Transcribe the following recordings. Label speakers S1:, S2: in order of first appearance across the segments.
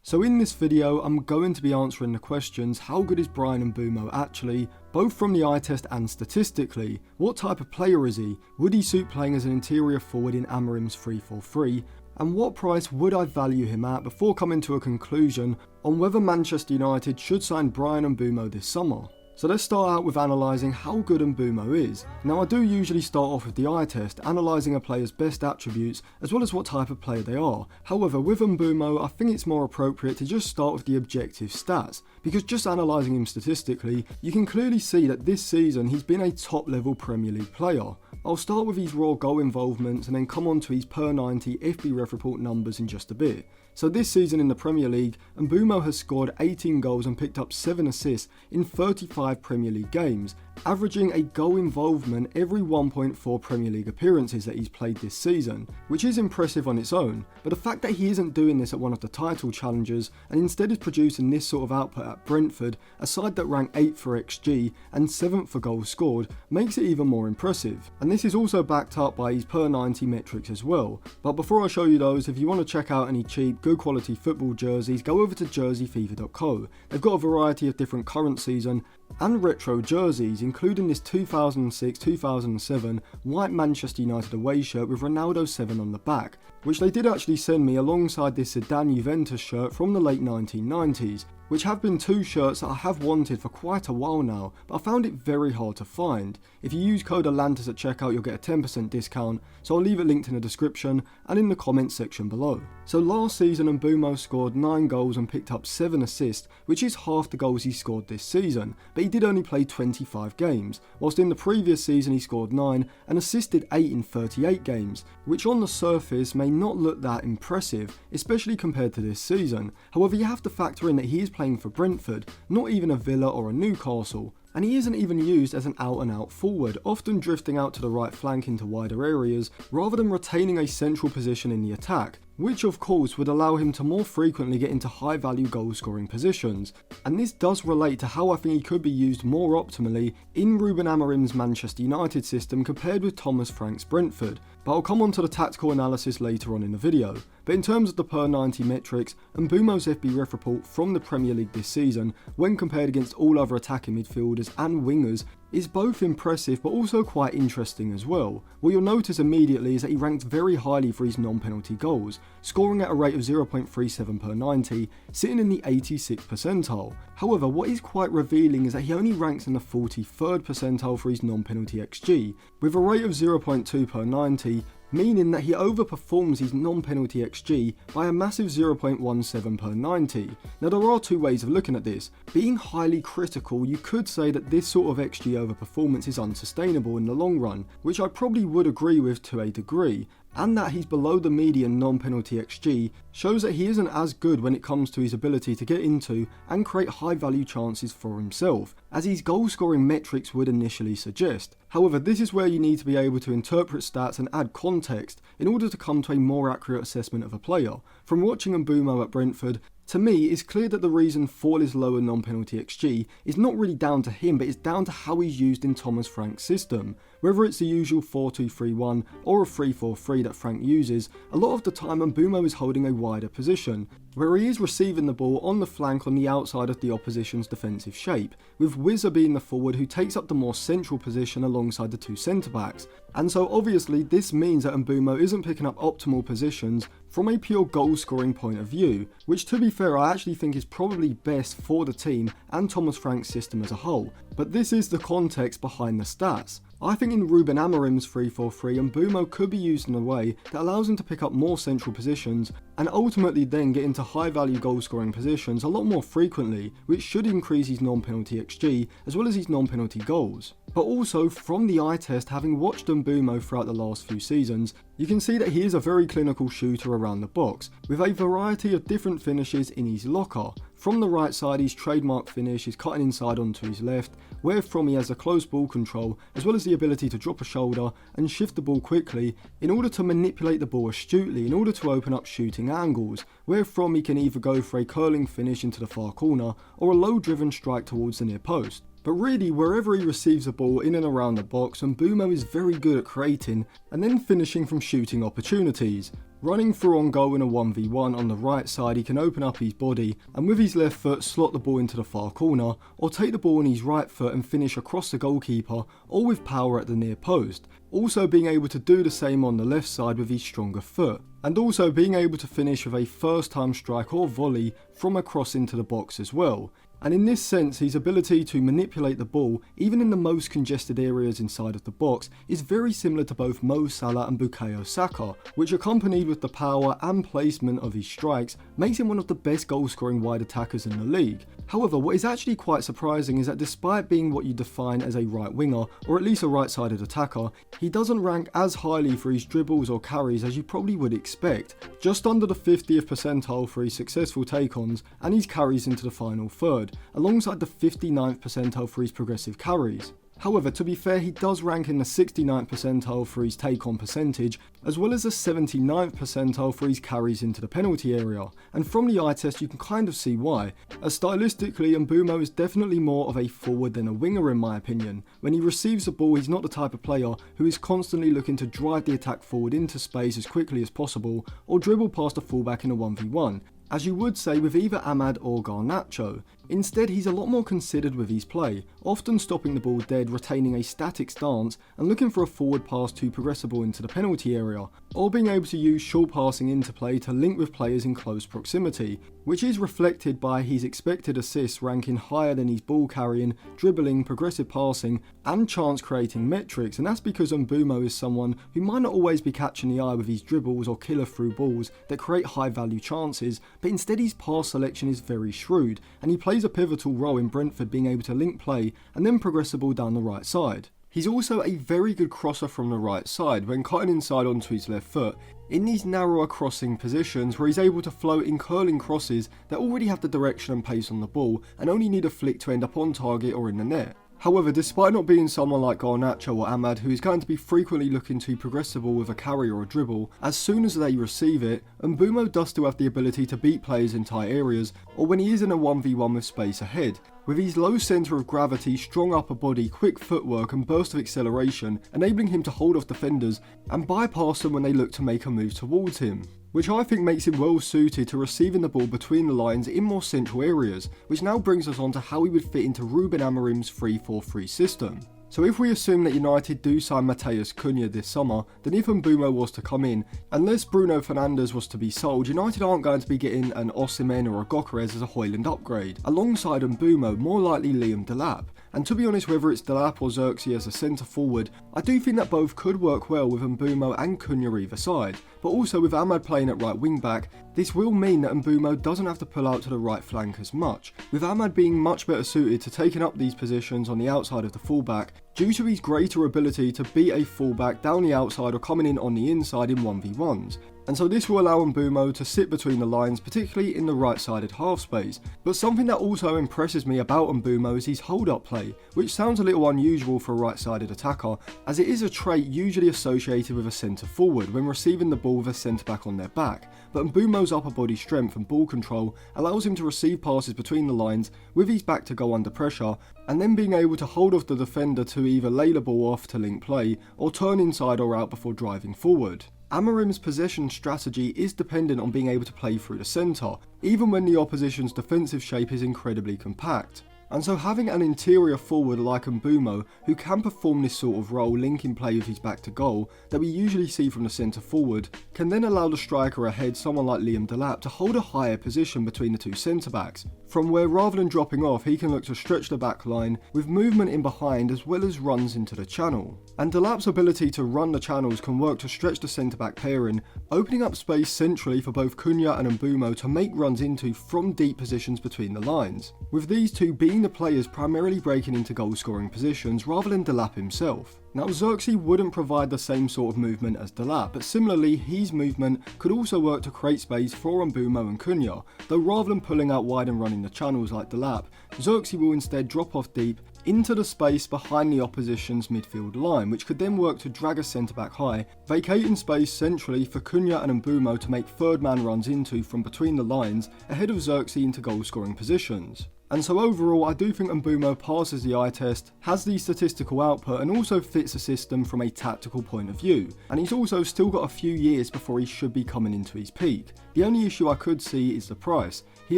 S1: So in this video, I'm going to be answering the questions: how good is Bryan Mbeumo actually, both from the eye test and statistically? What type of player is he? Would he suit playing as an interior forward in Amorim's 3-4-3? And what price would I value him at before coming to a conclusion on whether Manchester United should sign Bryan Mbeumo this summer? So let's start out with analysing how good Mbeumo is. Now I do usually start off with the eye test, analysing a player's best attributes as well as what type of player they are. However, with Mbeumo, I think it's more appropriate to just start with the objective stats, because just analysing him statistically, you can clearly see that this season he's been a top level Premier League player. I'll start with his raw goal involvements and then come on to his per 90 FB Ref Report numbers in just a bit. So this season in the Premier League, Mbeumo has scored 18 goals and picked up 7 assists in 35 Premier League games, averaging a goal involvement every 1.4 Premier League appearances that he's played this season, which is impressive on its own. But the fact that he isn't doing this at one of the title challengers and instead is producing this sort of output at Brentford, a side that rank 8th for XG and 7th for goals scored, makes it even more impressive. And this is also backed up by his per 90 metrics as well. But before I show you those, if you want to check out any cheap, good quality football jerseys, go over to jerseyfever.co. They've got a variety of different current season and retro jerseys, including this 2006-2007 white Manchester United away shirt with Ronaldo 7 on the back, which they did actually send me alongside this Zidane Juventus shirt from the late 1990s, which have been two shirts that I have wanted for quite a while now, but I found it very hard to find. If you use code ATLANTIS at checkout, you'll get a 10% discount, so I'll leave it linked in the description and in the comments section below. So last season Mbeumo scored 9 goals and picked up 7 assists, which is half the goals he scored this season, but he did only play 25 games, whilst in the previous season he scored 9 and assisted 8 in 38 games, which on the surface may not look that impressive, especially compared to this season. However, you have to factor in that he is playing for Brentford, not even a Villa or a Newcastle, and he isn't even used as an out-and-out forward, often drifting out to the right flank into wider areas rather than retaining a central position in the attack, which of course would allow him to more frequently get into high value goal scoring positions. And this does relate to how I think he could be used more optimally in Ruben Amorim's Manchester United system compared with Thomas Frank's Brentford, but I'll come on to the tactical analysis later on in the video. But in terms of the per 90 metrics, Mbeumo's FB Ref Report from the Premier League this season, when compared against all other attacking midfielders and wingers, is both impressive but also quite interesting as well. What you'll notice immediately is that he ranked very highly for his non-penalty goals, scoring at a rate of 0.37 per 90, sitting in the 86th percentile. However, what is quite revealing is that he only ranks in the 43rd percentile for his non-penalty XG, with a rate of 0.2 per 90, meaning that he overperforms his non-penalty XG by a massive 0.17 per 90. Now there are two ways of looking at this. Being highly critical, you could say that this sort of XG overperformance is unsustainable in the long run, which I probably would agree with to a degree, and that he's below the median non-penalty XG shows that he isn't as good when it comes to his ability to get into and create high value chances for himself, as his goal scoring metrics would initially suggest. However, this is where you need to be able to interpret stats and add context in order to come to a more accurate assessment of a player. From watching Mbeumo at Brentford, to me, it's clear that the reason for his lower non-penalty XG is not really down to him, but it's down to how he's used in Thomas Frank's system. Whether it's the usual 4-2-3-1 or a 3-4-3 that Frank uses, a lot of the time Mbeumo is holding a wider position, where he is receiving the ball on the flank on the outside of the opposition's defensive shape, with Wizza being the forward who takes up the more central position alongside the two centre-backs. And so obviously this means that Mbeumo isn't picking up optimal positions from a pure goal scoring point of view, which to be fair I actually think is probably best for the team and Thomas Frank's system as a whole, but this is the context behind the stats. I think in Ruben Amorim's 3-4-3, Mbeumo could be used in a way that allows him to pick up more central positions and ultimately then get into high value goal scoring positions a lot more frequently, which should increase his non-penalty XG as well as his non-penalty goals. But also from the eye test, having watched Mbeumo throughout the last few seasons, you can see that he is a very clinical shooter around the box, with a variety of different finishes in his locker. From the right side, his trademark finish is cutting inside onto his left, where from he has a close ball control as well as the ability to drop a shoulder and shift the ball quickly in order to manipulate the ball astutely in order to open up shooting angles, where from he can either go for a curling finish into the far corner or a low driven strike towards the near post. But really, wherever he receives the ball in and around the box, Mbeumo is very good at creating and then finishing from shooting opportunities. Running through on goal in a 1v1 on the right side, he can open up his body and with his left foot slot the ball into the far corner, or take the ball on his right foot and finish across the goalkeeper or with power at the near post. Also being able to do the same on the left side with his stronger foot. And also being able to finish with a first time strike or volley from a cross into the box as well. And in this sense, his ability to manipulate the ball, even in the most congested areas inside of the box, is very similar to both Mo Salah and Bukayo Saka, which accompanied with the power and placement of his strikes, makes him one of the best goal-scoring wide attackers in the league. However, what is actually quite surprising is that despite being what you define as a right winger, or at least a right-sided attacker, he doesn't rank as highly for his dribbles or carries as you probably would expect, just under the 50th percentile for his successful take-ons and his carries into the final third, alongside the 59th percentile for his progressive carries. However, to be fair, he does rank in the 69th percentile for his take-on percentage, as well as the 79th percentile for his carries into the penalty area, and from the eye test you can kind of see why, as stylistically Mbeumo is definitely more of a forward than a winger in my opinion. When he receives the ball, he's not the type of player who is constantly looking to drive the attack forward into space as quickly as possible, or dribble past a fullback in a 1v1. As you would say with either Amad or Garnacho. Instead, he's a lot more considered with his play, often stopping the ball dead, retaining a static stance and looking for a forward pass to progress the ball into the penalty area, or being able to use short passing into play to link with players in close proximity, which is reflected by his expected assists ranking higher than his ball carrying, dribbling, progressive passing and chance creating metrics, and that's because Mbeumo is someone who might not always be catching the eye with his dribbles or killer through balls that create high value chances, but instead his pass selection is very shrewd, and he plays a pivotal role in Brentford being able to link play and then progress the ball down the right side. He's also a very good crosser from the right side when cutting inside onto his left foot, in these narrower crossing positions where he's able to float in curling crosses that already have the direction and pace on the ball and only need a flick to end up on target or in the net. However, despite not being someone like Garnacho or Amad who is going to be frequently looking to progress the ball with a carry or a dribble, as soon as they receive it, Mbeumo does still have the ability to beat players in tight areas or when he is in a 1v1 with space ahead. With his low centre of gravity, strong upper body, quick footwork and burst of acceleration, enabling him to hold off defenders and bypass them when they look to make a move towards him, which I think makes him well suited to receiving the ball between the lines in more central areas, which now brings us on to how he would fit into Ruben Amorim's 3-4-3 system. So if we assume that United do sign Matheus Cunha this summer, then if Mbeumo was to come in, unless Bruno Fernandes was to be sold, United aren't going to be getting an Osimhen or a Gyökeres as a Højlund upgrade. Alongside Mbeumo, more likely Liam Delap. And to be honest, whether it's Delap or Xerxes as a centre forward, I do think that both could work well with Mbeumo and Cunha either side. But also with Amad playing at right wing back, this will mean that Mbeumo doesn't have to pull out to the right flank as much, with Amad being much better suited to taking up these positions on the outside of the fullback due to his greater ability to beat a fullback down the outside or coming in on the inside in 1v1s. And so this will allow Mbeumo to sit between the lines, particularly in the right-sided half space. But something that also impresses me about Mbeumo is his hold-up play, which sounds a little unusual for a right-sided attacker, as it is a trait usually associated with a centre-forward when receiving the ball with a centre-back on their back. But Mbeumo's upper body strength and ball control allows him to receive passes between the lines with his back to go under pressure, and then being able to hold off the defender to either lay the ball off to link play, or turn inside or out before driving forward. Amorim's possession strategy is dependent on being able to play through the centre, even when the opposition's defensive shape is incredibly compact. And so having an interior forward like Mbeumo, who can perform this sort of role linking play with his back to goal, that we usually see from the centre forward, can then allow the striker ahead, someone like Liam Delap, to hold a higher position between the two centre backs, from where rather than dropping off he can look to stretch the back line with movement in behind as well as runs into the channel. And Delap's ability to run the channels can work to stretch the centre back pairing, opening up space centrally for both Cunha and Mbeumo to make runs into from deep positions between the lines, with these two being the players primarily breaking into goal scoring positions rather than Delap himself. Now Xerxes wouldn't provide the same sort of movement as Delap, but similarly his movement could also work to create space for Mbeumo and Cunha, though rather than pulling out wide and running the channels like Delap, Xerxes will instead drop off deep into the space behind the opposition's midfield line, which could then work to drag a centre-back high, vacating space centrally for Cunha and Mbeumo to make third man runs into from between the lines ahead of Xerxes into goal scoring positions. And so overall, I do think Mbeumo passes the eye test, has the statistical output, and also fits the system from a tactical point of view. And he's also still got a few years before he should be coming into his peak. The only issue I could see is the price. He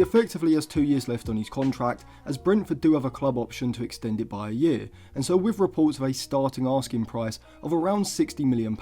S1: effectively has 2 years left on his contract, as Brentford do have a club option to extend it by a year. And so with reports of a starting asking price of around £60 million,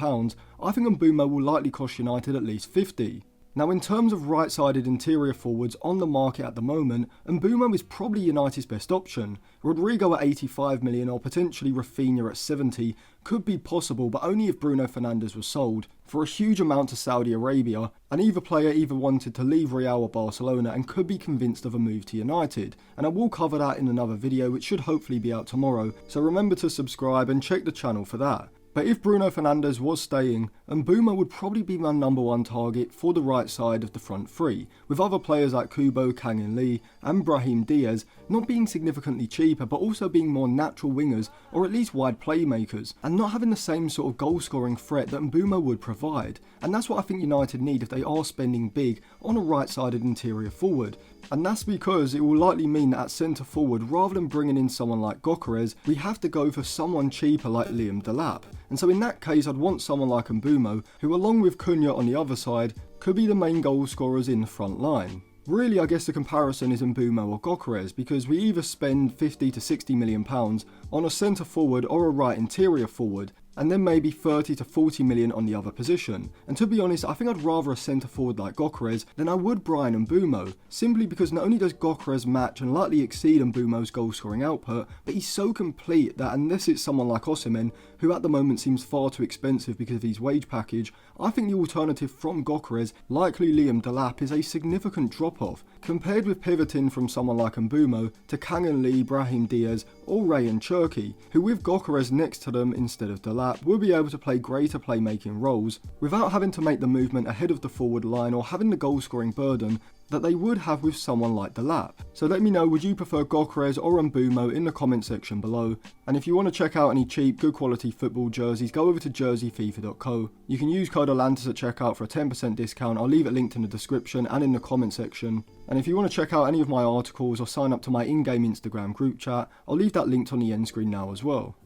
S1: I think Mbeumo will likely cost United at least 50. Now in terms of right-sided interior forwards on the market at the moment, Mbeumo is probably United's best option. Rodrigo at 85 million or potentially Rafinha at 70 could be possible, but only if Bruno Fernandes was sold for a huge amount to Saudi Arabia, and either player either wanted to leave Real or Barcelona and could be convinced of a move to United. And I will cover that in another video which should hopefully be out tomorrow, so remember to subscribe and check the channel for that. But if Bruno Fernandes was staying, Mbeumo would probably be my number one target for the right side of the front three, with other players like Kubo, Kang Lee and Brahim Diaz not being significantly cheaper but also being more natural wingers or at least wide playmakers, and not having the same sort of goal scoring threat that Mbeumo would provide. And that's what I think United need if they are spending big on a right sided interior forward. And that's because it will likely mean that at centre forward, rather than bringing in someone like Gyökeres, we have to go for someone cheaper like Liam Delap. And so in that case, I'd want someone like Mbeumo, who along with Cunha on the other side, could be the main goal scorers in the front line. Really, I guess the comparison is Mbeumo or Gyökeres, because we either spend 50 to 60 million pounds on a centre forward or a right interior forward, and then maybe 30 to 40 million on the other position. And to be honest, I think I'd rather a centre forward like Gyökeres than I would Bryan Mbeumo, simply because not only does Gyökeres match and likely exceed Mbeumo's goal scoring output, but he's so complete that unless it's someone like Osimhen, who at the moment seems far too expensive because of his wage package, I think the alternative from Gyökeres, likely Liam Delap, is a significant drop-off, compared with pivoting from someone like Mbeumo to Kang Lee, Brahim Diaz or Ryan Cherki, who with Gyökeres next to them instead of Delap will be able to play greater playmaking roles without having to make the movement ahead of the forward line or having the goal scoring burden that they would have with someone like Delap. So let me know, would you prefer Gyökeres or Mbeumo in the comment section below. And if you want to check out any cheap, good quality football jerseys, go over to jerseyfifa.co. You can use code Atlantis at checkout for a 10% discount. I'll leave it linked in the description and in the comment section. And if you want to check out any of my articles or sign up to my in-game Instagram group chat, I'll leave that linked on the end screen now as well.